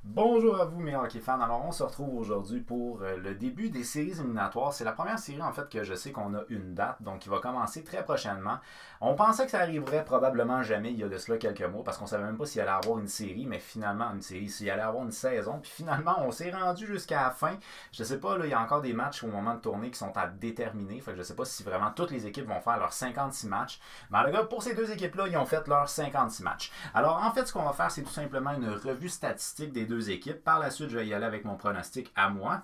Bonjour à vous mes hockey fans. Alors on se retrouve aujourd'hui pour le début des séries éliminatoires. C'est la première série en fait que je sais qu'on a une date, donc il va commencer très prochainement. On pensait que ça arriverait probablement jamais il y a de cela quelques mois parce qu'on savait même pas s'il allait avoir une série, mais finalement une série, s'il allait avoir une saison. Puis finalement on s'est rendu jusqu'à la fin. Je sais pas, là, il y a encore des matchs au moment de tournée qui sont à déterminer. Fait que je sais pas si vraiment toutes les équipes vont faire leurs 56 matchs. Mais en tout cas, pour ces deux équipes-là, ils ont fait leurs 56 matchs. Alors en fait, ce qu'on va faire, c'est tout simplement une revue statistique des deux équipes. Par la suite, je vais y aller avec mon pronostic à moi.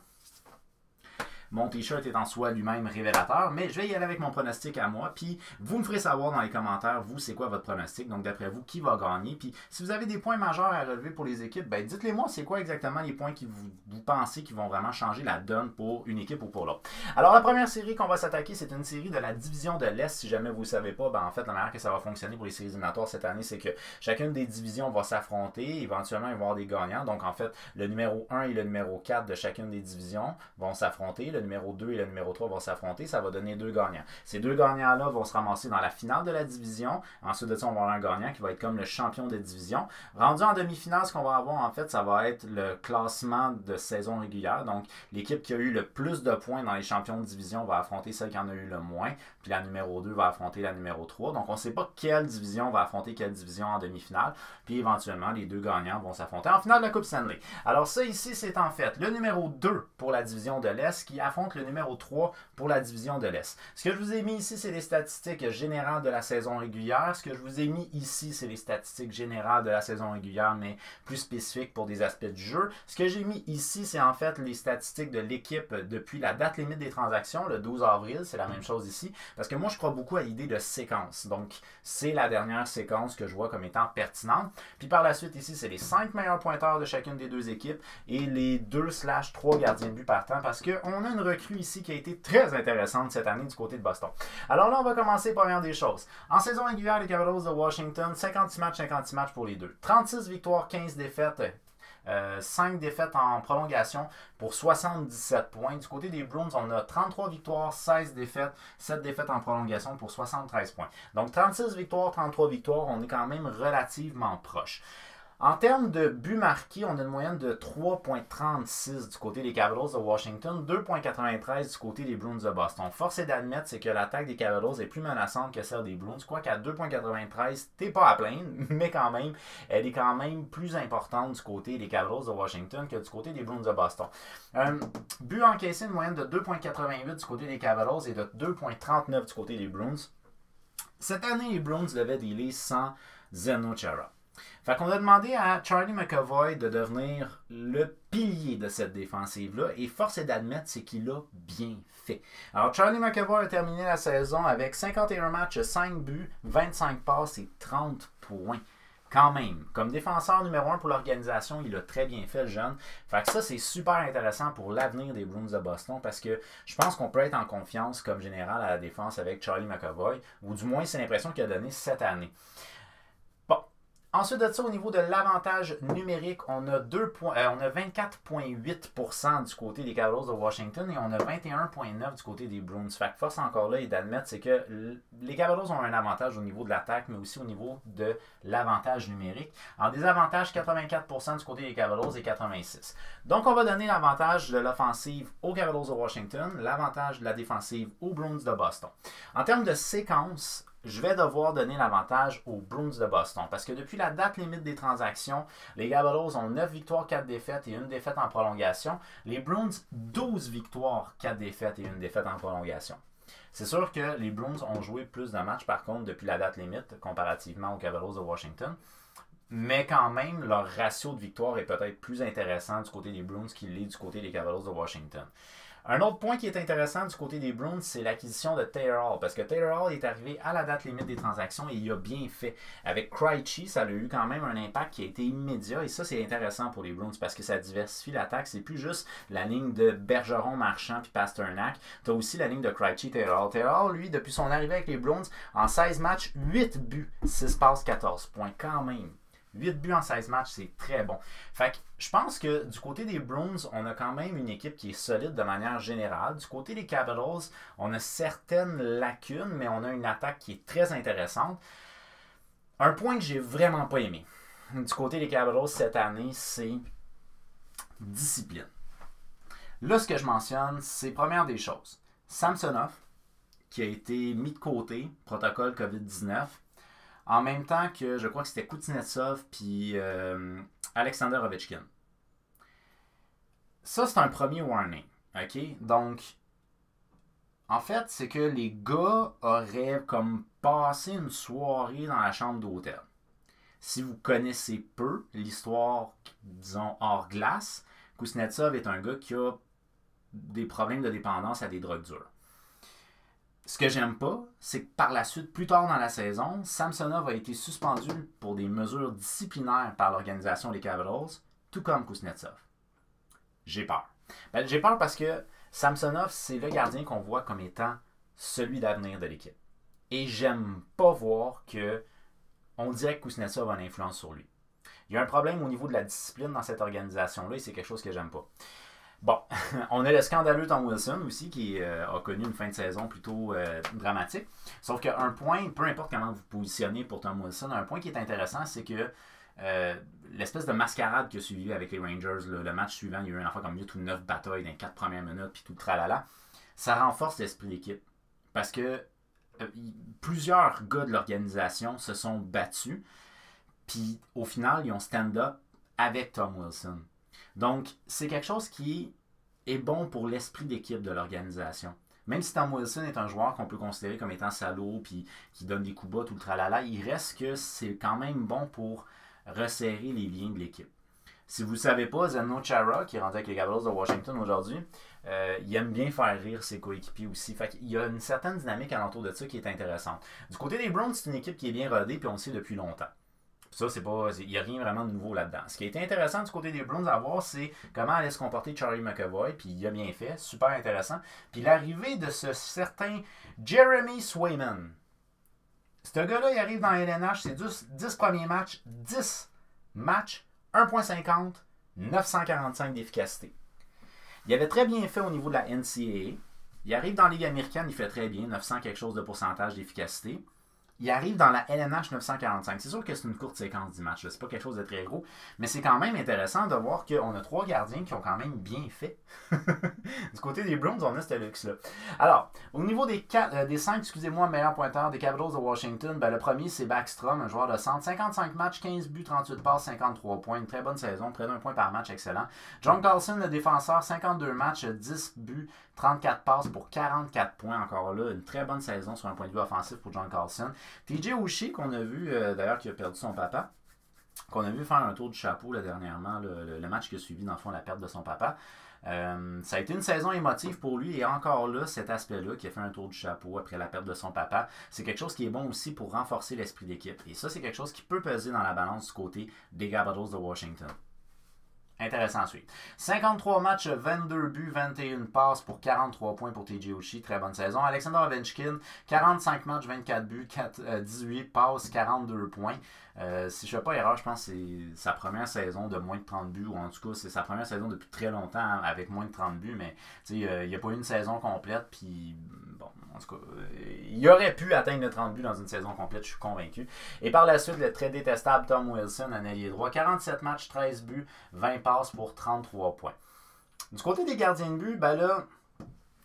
Mon t-shirt est en soi lui-même révélateur, mais je vais y aller avec mon pronostic à moi. Puis vous me ferez savoir dans les commentaires, vous, c'est quoi votre pronostic. Donc d'après vous, qui va gagner. Puis si vous avez des points majeurs à relever pour les équipes, ben dites-les moi, c'est quoi exactement les points que vous pensez qui vont vraiment changer la donne pour une équipe ou pour l'autre. Alors la première série qu'on va s'attaquer, c'est une série de la division de l'Est. Si jamais vous ne le savez pas, ben en fait, la manière que ça va fonctionner pour les séries éliminatoires cette année, c'est que chacune des divisions va s'affronter. Éventuellement, il va y avoir des gagnants. Donc en fait, le numéro 1 et le numéro 4 de chacune des divisions vont s'affronter. Le numéro 2 et le numéro 3 vont s'affronter. Ça va donner deux gagnants. Ces deux gagnants-là vont se ramasser dans la finale de la division. Ensuite de ça, on va avoir un gagnant qui va être comme le champion de division. Rendu en demi-finale, ce qu'on va avoir, en fait, ça va être le classement de saison régulière. Donc, l'équipe qui a eu le plus de points dans les champions de division va affronter celle qui en a eu le moins. Puis la numéro 2 va affronter la numéro 3. Donc, on ne sait pas quelle division va affronter quelle division en demi-finale. Puis éventuellement, les deux gagnants vont s'affronter en finale de la Coupe Stanley. Alors ça ici, c'est en fait le numéro 2 pour la division de l'Est qui affronte le numéro 3 pour la division de l'Est. Ce que je vous ai mis ici, c'est les statistiques générales de la saison régulière. Ce que je vous ai mis ici, c'est les statistiques générales de la saison régulière, mais plus spécifiques pour des aspects du jeu. Ce que j'ai mis ici, c'est en fait les statistiques de l'équipe depuis la date limite des transactions, le 12 avril. C'est la même chose ici. Parce que moi, je crois beaucoup à l'idée de séquence. Donc, c'est la dernière séquence que je vois comme étant pertinente. Puis par la suite, ici, c'est les 5 meilleurs pointeurs de chacune des deux équipes et les 2/3 gardiens de but par temps parce qu'on a une recrue ici qui a été très intéressante cette année du côté de Boston. Alors là, on va commencer première des choses. En saison régulière, les Capitals de Washington, 56 matchs pour les deux. 36 victoires, 15 défaites. 5 défaites en prolongation pour 77 points. Du côté des Bruins, on a 33 victoires, 16 défaites, 7 défaites en prolongation pour 73 points. Donc 36 victoires, 33 victoires, on est quand même relativement proche. En termes de buts marqués, on a une moyenne de 3,36 du côté des Capitals de Washington, 2,93 du côté des Bruins de Boston. Force est d'admettre, c'est que l'attaque des Capitals est plus menaçante que celle des Bruins. Quoiqu'à 2,93, t'es pas à plaindre, mais quand même, elle est quand même plus importante du côté des Capitals de Washington que du côté des Bruins de Boston. But encaissé, une moyenne de 2,88 du côté des Capitals et de 2,39 du côté des Bruins. Cette année, les Bruins devaient dealer sans Zdeno Chara. Fait qu'on a demandé à Charlie McAvoy de devenir le pilier de cette défensive-là et force est d'admettre, c'est qu'il a bien fait. Alors Charlie McAvoy a terminé la saison avec 51 matchs, 5 buts, 25 passes et 30 points. Quand même, comme défenseur numéro 1 pour l'organisation, il a très bien fait le jeune. Fait que ça, c'est super intéressant pour l'avenir des Bruins de Boston parce que je pense qu'on peut être en confiance comme général à la défense avec Charlie McAvoy, ou du moins c'est l'impression qu'il a donné cette année. Ensuite de ça, au niveau de l'avantage numérique, on a 24,8% du côté des Capitals de Washington et on a 21,9% du côté des Bruins. Fait que force encore là et d'admettre, c'est que les Capitals ont un avantage au niveau de l'attaque, mais aussi au niveau de l'avantage numérique. En désavantage, 84% du côté des Capitals et 86%. Donc, on va donner l'avantage de l'offensive aux Capitals de Washington, l'avantage de la défensive aux Bruins de Boston. En termes de séquence, je vais devoir donner l'avantage aux Bruins de Boston. Parce que depuis la date limite des transactions, les Capitals ont 9 victoires, 4 défaites et 1 défaite en prolongation. Les Bruins, 12 victoires, 4 défaites et 1 défaite en prolongation. C'est sûr que les Bruins ont joué plus de matchs, par contre, depuis la date limite, comparativement aux Capitals de Washington. Mais quand même, leur ratio de victoire est peut-être plus intéressant du côté des Bruins qu'il l'est du côté des Capitals de Washington. Un autre point qui est intéressant du côté des Bruins, c'est l'acquisition de Taylor Hall. Parce que Taylor Hall est arrivé à la date limite des transactions et il a bien fait. Avec Krejci, ça a eu quand même un impact qui a été immédiat. Et ça, c'est intéressant pour les Bruins parce que ça diversifie l'attaque. C'est plus juste la ligne de Bergeron, Marchand puis Pasternak. Tu as aussi la ligne de Krejci, Taylor Hall. Taylor Hall, lui, depuis son arrivée avec les Bruins, en 16 matchs, 8 buts, 6 passes, 14 points quand même. 8 buts en 16 matchs, c'est très bon. Fait que je pense que du côté des Bruins, on a quand même une équipe qui est solide de manière générale. Du côté des Capitals, on a certaines lacunes, mais on a une attaque qui est très intéressante. Un point que j'ai vraiment pas aimé du côté des Capitals cette année, c'est discipline. Là, ce que je mentionne, c'est première des choses. Samsonov, qui a été mis de côté, protocole COVID-19, en même temps que je crois que c'était Kuznetsov puis Alexander Ovechkin. Ça, c'est un premier warning. OK? Donc, en fait, c'est que les gars auraient comme passé une soirée dans la chambre d'hôtel. Si vous connaissez peu l'histoire, disons, hors glace, Kuznetsov est un gars qui a des problèmes de dépendance à des drogues dures. Ce que j'aime pas, c'est que par la suite, plus tard dans la saison, Samsonov a été suspendu pour des mesures disciplinaires par l'organisation des Capitals, tout comme Kuznetsov. J'ai peur. J'ai peur parce que Samsonov, c'est le gardien qu'on voit comme étant celui d'avenir de l'équipe. Et j'aime pas voir que on dirait que Kuznetsov a une influence sur lui. Il y a un problème au niveau de la discipline dans cette organisation-là et c'est quelque chose que j'aime pas. Bon, on a le scandaleux Tom Wilson aussi qui a connu une fin de saison plutôt dramatique. Sauf qu'un point, peu importe comment vous positionnez pour Tom Wilson, un point qui est intéressant, c'est que l'espèce de mascarade qui a suivi avec les Rangers, le match suivant, il y a eu une fois comme 8 ou 9 batailles dans les 4 premières minutes, puis tout le tralala, ça renforce l'esprit d'équipe. Parce que plusieurs gars de l'organisation se sont battus, puis au final, ils ont stand-up avec Tom Wilson. Donc, c'est quelque chose qui est bon pour l'esprit d'équipe de l'organisation. Même si Tom Wilson est un joueur qu'on peut considérer comme étant salaud puis qui donne des coups bas, tout le tralala, il reste que c'est quand même bon pour resserrer les liens de l'équipe. Si vous ne savez pas, Zdeno Chara, qui est rendu avec les Capitals de Washington aujourd'hui, il aime bien faire rire ses coéquipiers aussi. Fait qu'il y a une certaine dynamique alentour de ça qui est intéressante. Du côté des Browns, c'est une équipe qui est bien rodée puis on le sait depuis longtemps. Ça, il n'y a rien vraiment de nouveau là-dedans. Ce qui a été intéressant du côté des Bruins à voir, c'est comment allait se comporter Charlie McAvoy, puis il a bien fait, super intéressant. Puis l'arrivée de ce certain Jeremy Swayman. Ce gars-là, il arrive dans la LNH, c'est 10 premiers matchs, 10 matchs, 1.50, 945 d'efficacité. Il avait très bien fait au niveau de la NCAA. Il arrive dans la Ligue américaine, il fait très bien, 900 quelque chose de pourcentage d'efficacité. Il arrive dans la LNH 945. C'est sûr que c'est une courte séquence d'images. C'est pas quelque chose de très gros. Mais c'est quand même intéressant de voir qu'on a 3 gardiens qui ont quand même bien fait. Du côté des Browns, on a ce luxe-là. Alors, au niveau des 5 meilleurs pointeurs des Capitals de Washington, le premier, c'est Backstrom, un joueur de centre. 55 matchs, 15 buts, 38 passes, 53 points. Une très bonne saison, près d'un point par match, excellent. John Carlson, le défenseur, 52 matchs, 10 buts, 34 passes pour 44 points. Encore là, une très bonne saison sur un point de vue offensif pour John Carlson. TJ Oshie, qu'on a vu, d'ailleurs, qui a perdu son papa, qu'on a vu faire un tour du chapeau là, dernièrement, le match qui a suivi, dans le fond, la perte de son papa. Ça a été une saison émotive pour lui et encore là, cet aspect-là qui a fait un tour du chapeau après la perte de son papa, c'est quelque chose qui est bon aussi pour renforcer l'esprit d'équipe. Et ça, c'est quelque chose qui peut peser dans la balance du côté des Capitals de Washington. Intéressant à suivre. 53 matchs, 22 buts, 21 passes pour 43 points pour TJ Oshie. Très bonne saison. Alexander Ovechkin, 45 matchs, 24 buts, 18 passes, 42 points. Si je ne fais pas erreur, je pense que c'est sa première saison de moins de 30 buts, ou en tout cas, c'est sa première saison depuis très longtemps avec moins de 30 buts, mais il n'y a pas eu une saison complète, puis bon, en tout cas, il aurait pu atteindre les 30 buts dans une saison complète, je suis convaincu. Et par la suite, le très détestable Tom Wilson, un ailier droit, 47 matchs, 13 buts, 20 passes pour 33 points. Du côté des gardiens de but, là,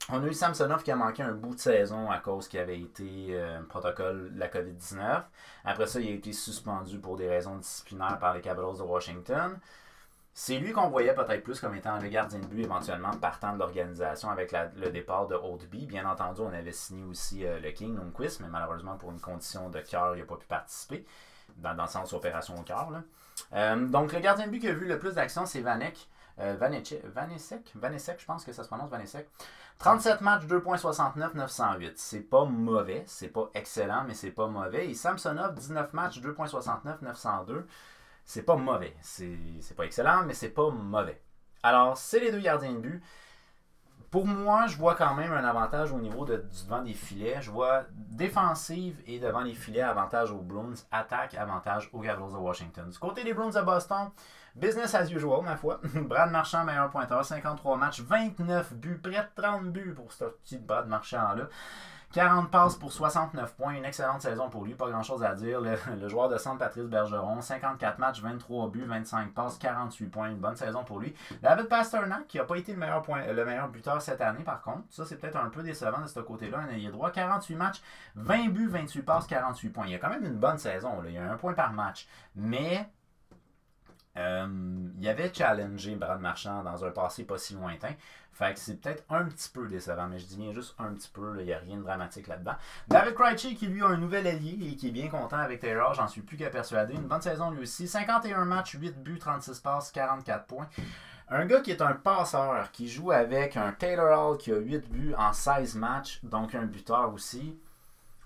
on a eu Samsonov qui a manqué un bout de saison à cause qu'il avait été protocole de la COVID-19. Après ça, il a été suspendu pour des raisons disciplinaires par les Capitals de Washington. C'est lui qu'on voyait peut-être plus comme étant le gardien de but éventuellement partant de l'organisation avec le départ de Oldby. Bien entendu, on avait signé aussi le King Lundqvist, mais malheureusement pour une condition de cœur, il n'a pas pu participer, dans le sens opération au cœur. Donc le gardien de but qui a vu le plus d'action, c'est Vanecek, je pense que ça se prononce Vanecek. 37 matchs, 2.69, 908. C'est pas mauvais, c'est pas excellent, mais c'est pas mauvais. Et Samsonov, 19 matchs, 2.69, 902. C'est pas mauvais. C'est pas excellent, mais c'est pas mauvais. Alors, c'est les deux gardiens de but. Pour moi, je vois quand même un avantage au niveau du devant des filets. Je vois défensive et devant les filets, avantage aux Bruins. Attaque, avantage aux Capitals de Washington. Du côté des Bruins de Boston, business as usual, ma foi. Brad Marchand, meilleur pointeur, 53 matchs, 29 buts, près de 30 buts pour ce petit Brad Marchand-là. 40 passes pour 69 points, une excellente saison pour lui, pas grand chose à dire. Le joueur de centre Patrice Bergeron, 54 matchs, 23 buts, 25 passes, 48 points, une bonne saison pour lui. David Pastrnak, qui n'a pas été le meilleur buteur cette année par contre, ça c'est peut-être un peu décevant de ce côté-là, un ailier droit, 48 matchs, 20 buts, 28 passes, 48 points. Il y a quand même une bonne saison, là. Il y a un point par match, mais il avait challengé Brad Marchand dans un passé pas si lointain. Fait que c'est peut-être un petit peu décevant, mais je dis bien juste un petit peu, il n'y a rien de dramatique là-dedans. David Krejci qui lui a un nouvel allié et qui est bien content avec Taylor, j'en suis plus qu'à persuader. Une bonne saison lui aussi, 51 matchs, 8 buts, 36 passes, 44 points. Un gars qui est un passeur, qui joue avec un Taylor Hall qui a 8 buts en 16 matchs, donc un buteur aussi.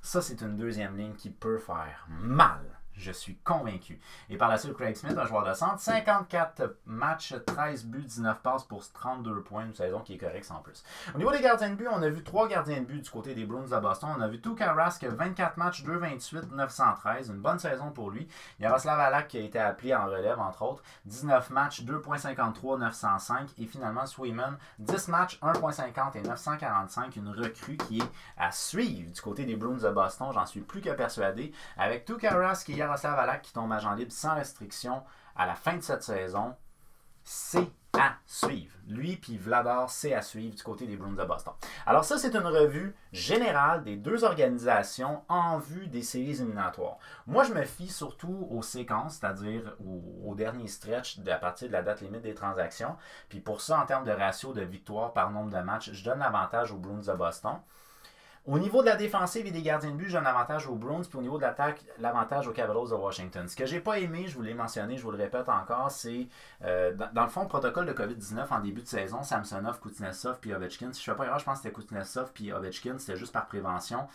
Ça, c'est une deuxième ligne qui peut faire mal. Je suis convaincu. Et par la suite, Craig Smith, un joueur de centre, 54 matchs, 13 buts, 19 passes pour 32 points, une saison qui est correcte sans plus. Au niveau des gardiens de but, on a vu 3 gardiens de but du côté des Bruins de Boston. On a vu Tuukka Rask, 24 matchs, 2,28, 913, une bonne saison pour lui. Yaroslav Halak qui a été appelé en relève, entre autres, 19 matchs, 2,53, 905. Et finalement, Swayman, 10 matchs, 1,50 et 945, une recrue qui est à suivre du côté des Bruins de Boston. J'en suis plus que persuadé. Avec Tuukka Rask et Yaroslav Halak qui tombe agent libre sans restriction à la fin de cette saison, c'est à suivre. Lui puis Vladar, c'est à suivre du côté des Bruins de Boston. Alors ça, c'est une revue générale des deux organisations en vue des séries éliminatoires. Moi, je me fie surtout aux séquences, c'est-à-dire au dernier stretch à partir de la date limite des transactions. Puis pour ça, en termes de ratio de victoire par nombre de matchs, je donne l'avantage aux Bruins de Boston. Au niveau de la défensive et des gardiens de but, j'ai un avantage aux Bruins, puis au niveau de l'attaque, l'avantage aux Capitals de Washington. Ce que j'ai pas aimé, je vous l'ai mentionné, je vous le répète encore, c'est dans le fond, le protocole de COVID-19 en début de saison, Samsonov, Kuznetsov puis Ovechkin. Si je ne fais pas erreur, je pense que c'était Kuznetsov puis Ovechkin, c'était juste par prévention.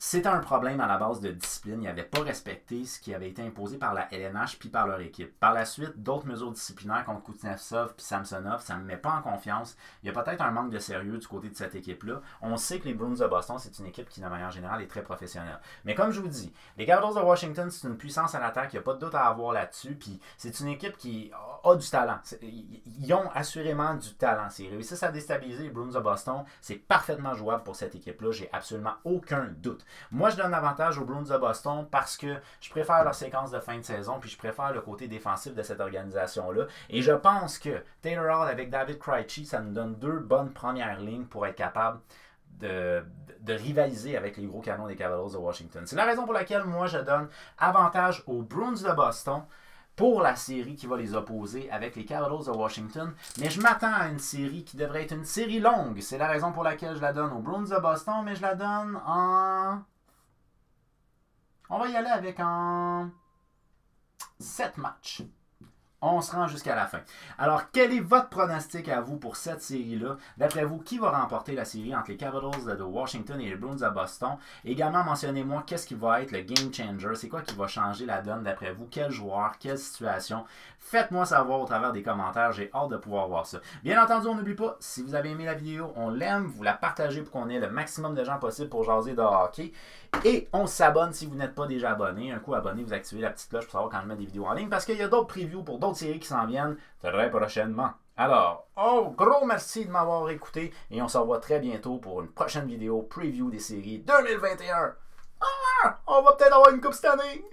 C'était un problème à la base de discipline. Ils n'avaient pas respecté ce qui avait été imposé par la LNH puis par leur équipe. Par la suite, d'autres mesures disciplinaires contre Kuznetsov puis Samsonov, ça ne me met pas en confiance. Il y a peut-être un manque de sérieux du côté de cette équipe-là. On sait que les Bruins de Boston, c'est une équipe qui, de manière générale, est très professionnelle. Mais comme je vous dis, les Capitals de Washington, c'est une puissance à l'attaque. Il n'y a pas de doute à avoir là-dessus. Puis c'est une équipe qui a du talent. Ils ont assurément du talent. S'ils réussissent à déstabiliser les Bruins de Boston, c'est parfaitement jouable pour cette équipe-là. J'ai absolument aucun doute. Moi, je donne l'avantage aux Bruins de Boston parce que je préfère leur séquence de fin de saison puis je préfère le côté défensif de cette organisation-là. Et je pense que Taylor Hall avec David Krejci, ça nous donne deux bonnes premières lignes pour être capable de rivaliser avec les gros canons des Capitals de Washington. C'est la raison pour laquelle moi, je donne avantage aux Bruins de Boston pour la série qui va les opposer avec les Capitals de Washington. Mais je m'attends à une série qui devrait être une série longue. C'est la raison pour laquelle je la donne aux Bruins de Boston, mais je la donne en... On va y aller avec un 7 matchs. On se rend jusqu'à la fin. Alors, quel est votre pronostic à vous pour cette série-là? D'après vous, qui va remporter la série entre les Capitals de Washington et les Bruins de Boston? Également, mentionnez-moi qu'est-ce qui va être le game changer. C'est quoi qui va changer la donne d'après vous? Quel joueur? Quelle situation? Faites-moi savoir au travers des commentaires. J'ai hâte de pouvoir voir ça. Bien entendu, on n'oublie pas, si vous avez aimé la vidéo, on l'aime, vous la partagez pour qu'on ait le maximum de gens possible pour jaser de hockey. Et on s'abonne si vous n'êtes pas déjà abonné. Un coup abonné, vous activez la petite cloche pour savoir quand je mets des vidéos en ligne parce qu'il y a d'autres previews pour d'autres séries qui s'en viennent très prochainement. Alors, gros merci de m'avoir écouté et on se revoit très bientôt pour une prochaine vidéo preview des séries 2021. On va peut-être avoir une coupe cette année.